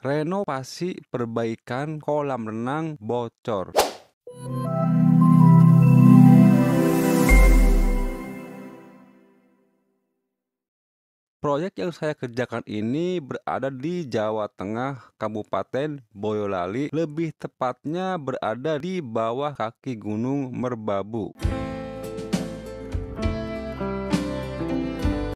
Renovasi perbaikan kolam renang bocor. Proyek yang saya kerjakan ini berada di Jawa Tengah, Kabupaten Boyolali, lebih tepatnya berada di bawah kaki Gunung Merbabu.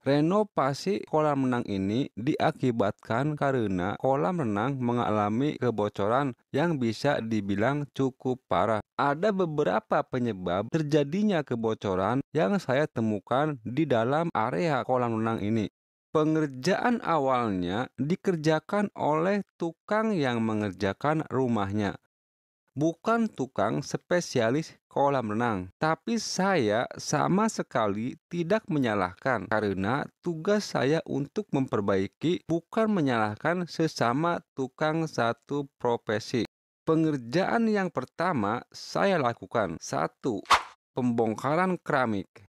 Renovasi kolam renang ini diakibatkan karena kolam renang mengalami kebocoran yang bisa dibilang cukup parah. Ada beberapa penyebab terjadinya kebocoran yang saya temukan di dalam area kolam renang ini. Pengerjaan awalnya dikerjakan oleh tukang yang mengerjakan rumahnya, bukan tukang spesialis kolam renang. Tapi saya sama sekali tidak menyalahkan karena tugas saya untuk memperbaiki, bukan menyalahkan sesama tukang satu profesi. Pengerjaan yang pertama saya lakukan: 1. Pembongkaran keramik.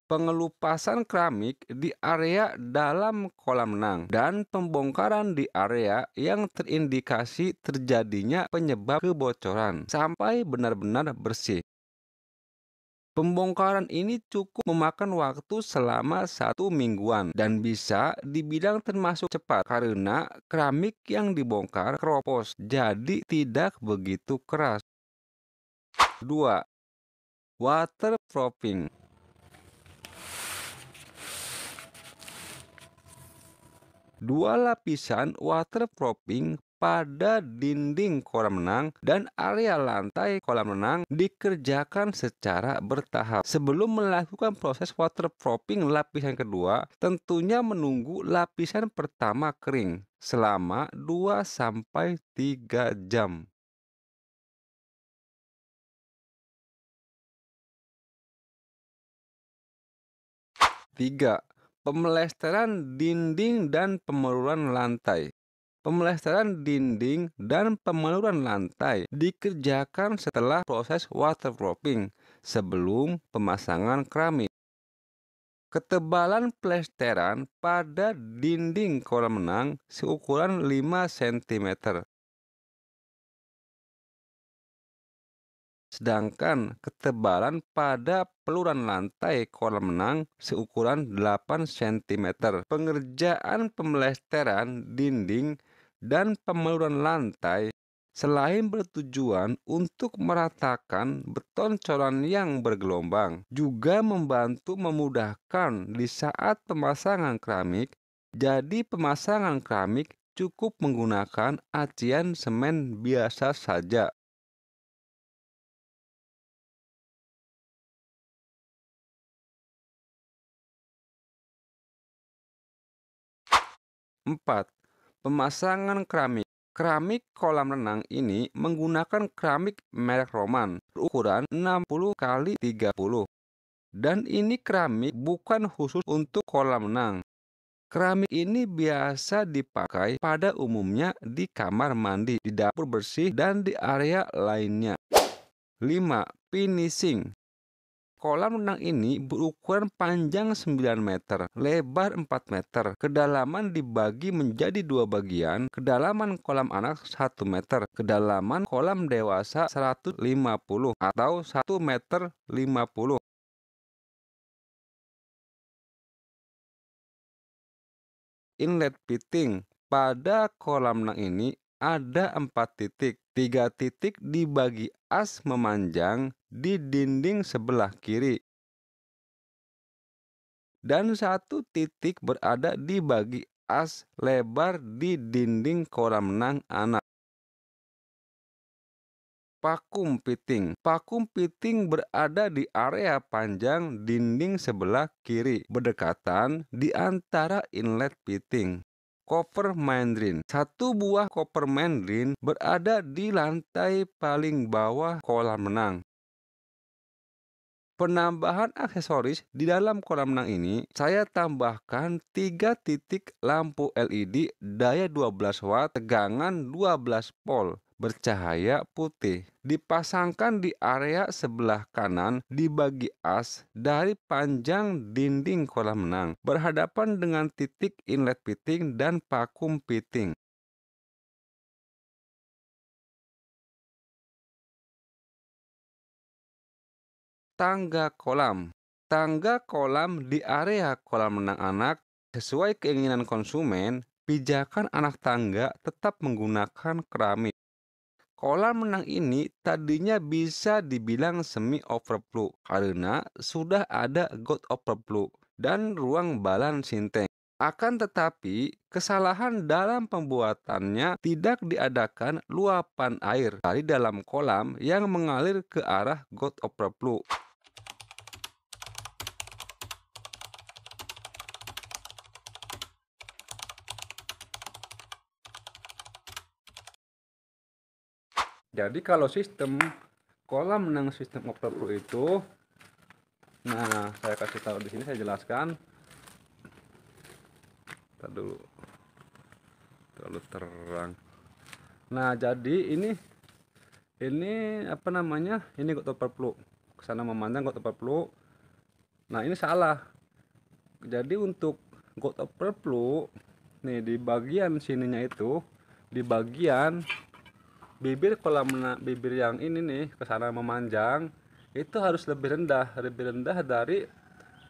Pengelupasan keramik di area dalam kolam renang dan pembongkaran di area yang terindikasi terjadinya penyebab kebocoran sampai benar-benar bersih. Pembongkaran ini cukup memakan waktu selama 1 mingguan dan bisa dibilang termasuk cepat karena keramik yang dibongkar keropos, jadi tidak begitu keras. 2. Waterproofing. Dua lapisan waterproofing pada dinding kolam renang dan area lantai kolam renang dikerjakan secara bertahap. Sebelum melakukan proses waterproofing lapisan kedua, tentunya menunggu lapisan pertama kering selama 2-3 jam. 3. Pemelesteran dinding dan pemeluruan lantai. Pemelesteran dinding dan pemeluruan lantai dikerjakan setelah proses waterproofing sebelum pemasangan keramik. Ketebalan plesteran pada dinding kolam renang seukuran 5 cm, sedangkan ketebalan pada peluruan lantai kolam renang seukuran 8 cm. Pengerjaan pemelesteran dinding dan pemeluruan lantai selain bertujuan untuk meratakan beton coran yang bergelombang, juga membantu memudahkan di saat pemasangan keramik. Jadi pemasangan keramik cukup menggunakan acian semen biasa saja. 4. Pemasangan keramik. Keramik kolam renang ini menggunakan keramik merek Roman berukuran 60 kali 30. Dan ini keramik bukan khusus untuk kolam renang. Keramik ini biasa dipakai pada umumnya di kamar mandi, di dapur bersih, dan di area lainnya. 5. Finishing. Kolam renang ini berukuran panjang 9 meter, lebar 4 meter. Kedalaman dibagi menjadi 2 bagian. Kedalaman kolam anak 1 meter, kedalaman kolam dewasa 150 atau 1 meter 50. Inlet fitting. Pada kolam renang ini ada 4 titik. 3 titik di bagi as memanjang di dinding sebelah kiri, dan 1 titik berada di bagi as lebar di dinding kolam renang anak. Vacuum fitting. Vacuum fitting berada di area panjang dinding sebelah kiri, berdekatan di antara inlet fitting. Cover mandrin. 1 buah cover mandrin berada di lantai paling bawah kolam renang. Penambahan aksesoris di dalam kolam renang ini, saya tambahkan 3 titik lampu LED daya 12 watt tegangan 12 volt bercahaya putih. Dipasangkan di area sebelah kanan di bagi as dari panjang dinding kolam renang, berhadapan dengan titik inlet fitting dan vacuum fitting. tangga kolam. Tangga kolam di area kolam renang anak sesuai keinginan konsumen, pijakan anak tangga tetap menggunakan keramik. Kolam renang ini tadinya bisa dibilang semi overflow karena sudah ada got overflow dan ruang balan sinteng. Akan tetapi, kesalahan dalam pembuatannya tidak diadakan luapan air dari dalam kolam yang mengalir ke arah got overflow. Jadi kalau sistem kolam renang sistem overflow itu, nah saya kasih tahu di sini, saya jelaskan. Ntar dulu, terlalu terang. Nah jadi ini apa namanya? Ini got overflow. Kesana memandang got overflow. Nah ini salah. Jadi untuk got overflow, nih di bagian sininya itu, di bagian bibir kolam bibir yang ini nih kesana memanjang itu harus lebih rendah dari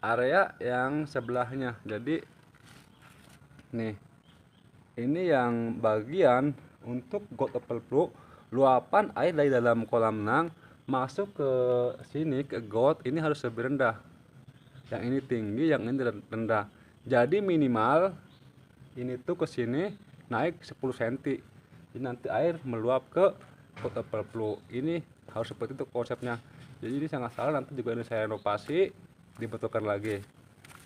area yang sebelahnya. Jadi nih ini yang bagian untuk got overflow, luapan air dari dalam kolam renang masuk ke sini ke got ini harus lebih rendah. Yang ini tinggi, yang ini rendah. Jadi minimal ini tuh ke sini naik 10 cm. Jadi nanti air meluap ke got overflow. Ini harus seperti itu konsepnya. Jadi ini sangat salah, nanti juga ini saya renovasi, dibetulkan lagi.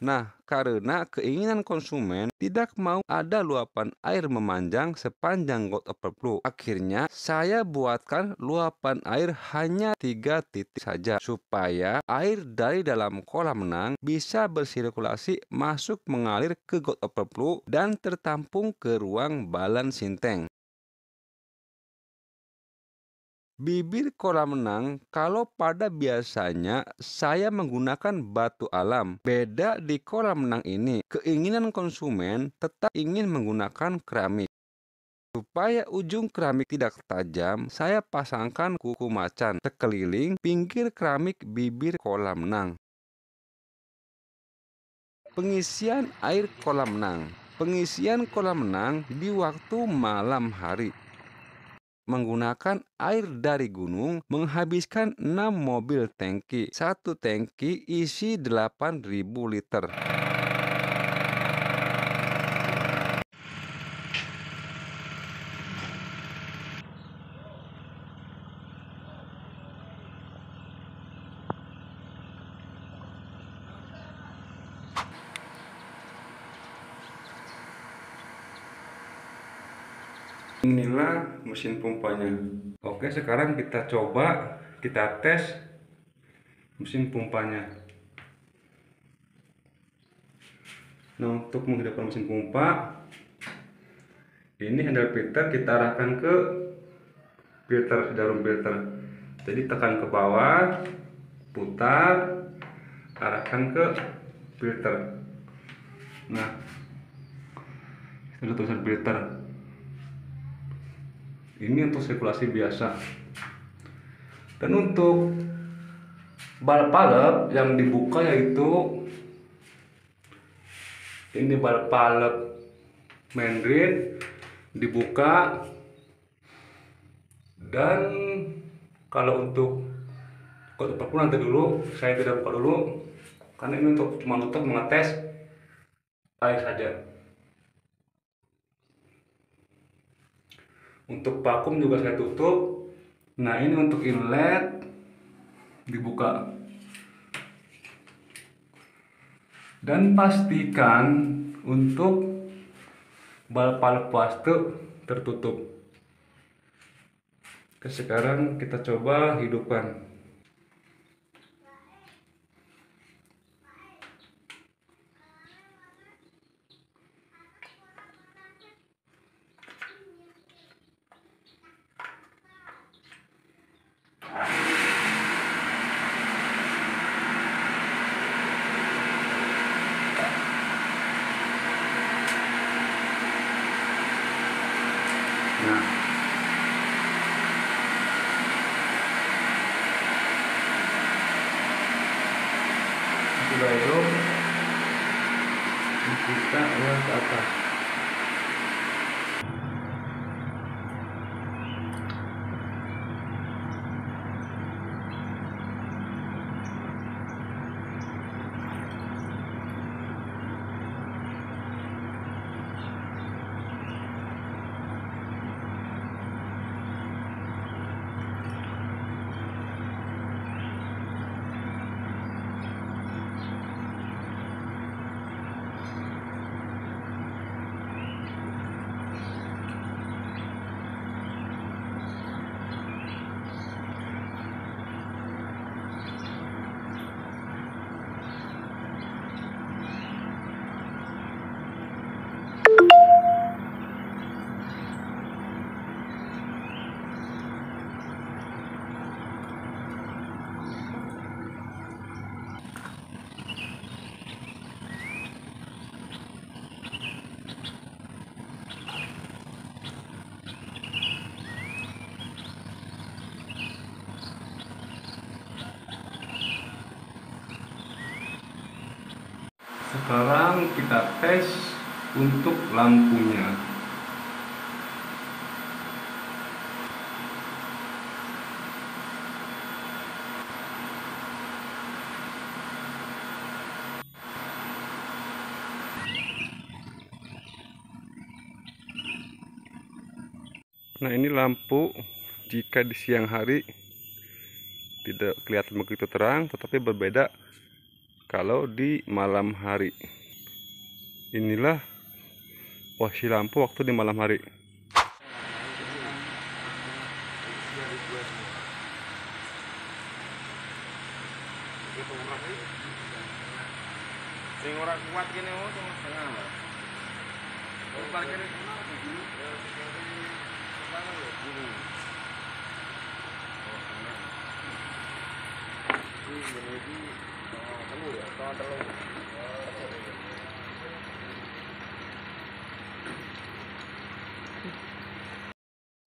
Nah, karena keinginan konsumen tidak mau ada luapan air memanjang sepanjang got overflow, akhirnya saya buatkan luapan air hanya 3 titik saja supaya air dari dalam kolam renang bisa bersirkulasi masuk mengalir ke got overflow dan tertampung ke ruang balan sinteng. Bibir kolam renang kalau pada biasanya saya menggunakan batu alam. Beda di kolam renang ini, keinginan konsumen tetap ingin menggunakan keramik. Supaya ujung keramik tidak tajam, saya pasangkan kuku macan sekeliling pinggir keramik bibir kolam renang. Pengisian air kolam renang. Pengisian kolam renang di waktu malam hari. Menggunakan air dari gunung menghabiskan 6 mobil tangki. Satu tangki isi 8.000 liter. Inilah mesin pompanya. Oke, sekarang kita coba, kita tes mesin pompanya. Nah, untuk menghidupkan mesin pompa, ini handle filter kita arahkan ke filter, jarum filter. Jadi tekan ke bawah, putar, arahkan ke filter. Nah, itu tulisan filter. Ini untuk sirkulasi biasa. Dan untuk balap yang dibuka yaitu ini balap main drain dibuka, dan kalau untuk got overflow nanti dulu, saya tidak buka dulu karena ini cuma untuk mengetes air saja. Untuk vakum juga saya tutup. Nah, ini untuk inlet dibuka. Dan pastikan untuk valve fase tertutup. Oke, sekarang kita coba hidupkan. Nah, Sekarang kita tes untuk lampunya. Nah, ini lampu jika di siang hari tidak kelihatan begitu terang, tetapi berbeda kalau di malam hari. Inilah posisi lampu waktu di malam hari. Sing ora kuat kene oh cuma setengah lah. Kalau parkir itu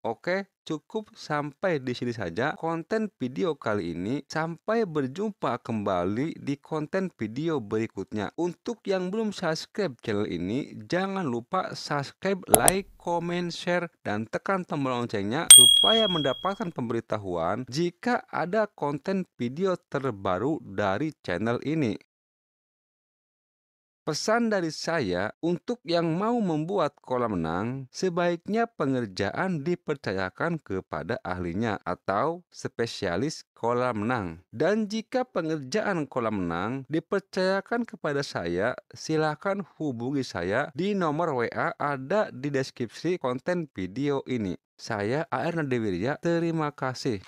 Oke, cukup sampai di sini saja konten video kali ini. Sampai berjumpa kembali di konten video berikutnya. Untuk yang belum subscribe channel ini, jangan lupa subscribe, like, comment, share, dan tekan tombol loncengnya supaya mendapatkan pemberitahuan jika ada konten video terbaru dari channel ini. Pesan dari saya untuk yang mau membuat kolam renang, sebaiknya pengerjaan dipercayakan kepada ahlinya atau spesialis kolam renang. Dan jika pengerjaan kolam renang dipercayakan kepada saya, silakan hubungi saya di nomor WA ada di deskripsi konten video ini. Saya AR Nadewirya, terima kasih.